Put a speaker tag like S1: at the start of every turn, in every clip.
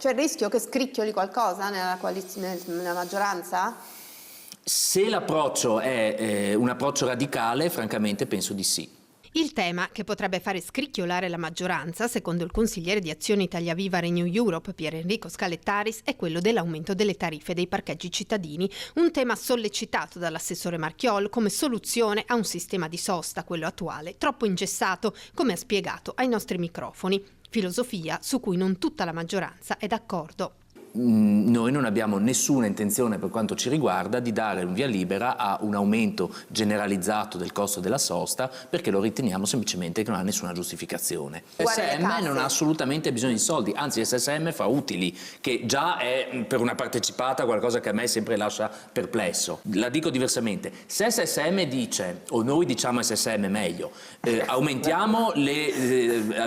S1: C'è il rischio che scricchioli qualcosa nella maggioranza?
S2: Se l'approccio è un approccio radicale, francamente penso di sì.
S3: Il tema che potrebbe fare scricchiolare la maggioranza, secondo il consigliere di Azione Italia Viva Renew Europe Pier Enrico Scalettaris, è quello dell'aumento delle tariffe dei parcheggi cittadini, un tema sollecitato dall'assessore Marchiol come soluzione a un sistema di sosta, quello attuale, troppo ingessato, come ha spiegato ai nostri microfoni. Filosofia su cui non tutta la maggioranza è d'accordo.
S2: Noi non abbiamo nessuna intenzione, per quanto ci riguarda, di dare un via libera a un aumento generalizzato del costo della sosta, perché lo riteniamo semplicemente che non ha nessuna giustificazione. SSM non ha assolutamente bisogno di soldi, anzi SSM fa utili, che già è per una partecipata qualcosa che a me sempre lascia perplesso. La dico diversamente: se SSM dice, o noi diciamo SSM meglio, aumentiamo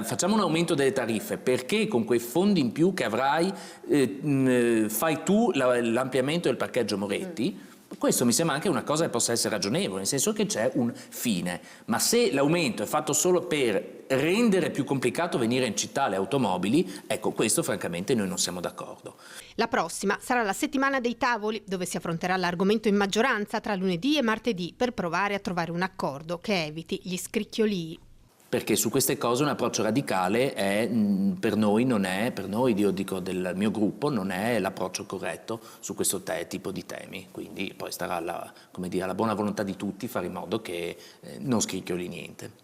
S2: facciamo un aumento delle tariffe, perché con quei fondi in più che avrai fai tu l'ampliamento del parcheggio Moretti, questo mi sembra anche una cosa che possa essere ragionevole, nel senso che c'è un fine. Ma se l'aumento è fatto solo per rendere più complicato venire in città le automobili, ecco, questo francamente noi non siamo d'accordo.
S3: La prossima sarà la settimana dei tavoli, dove si affronterà l'argomento in maggioranza tra lunedì e martedì per provare a trovare un accordo che eviti gli scricchiolii.
S2: Perché su queste cose un approccio radicale per noi, io dico del mio gruppo, non è l'approccio corretto su questo tipo di temi. Quindi poi starà alla buona volontà di tutti fare in modo che non scricchioli niente.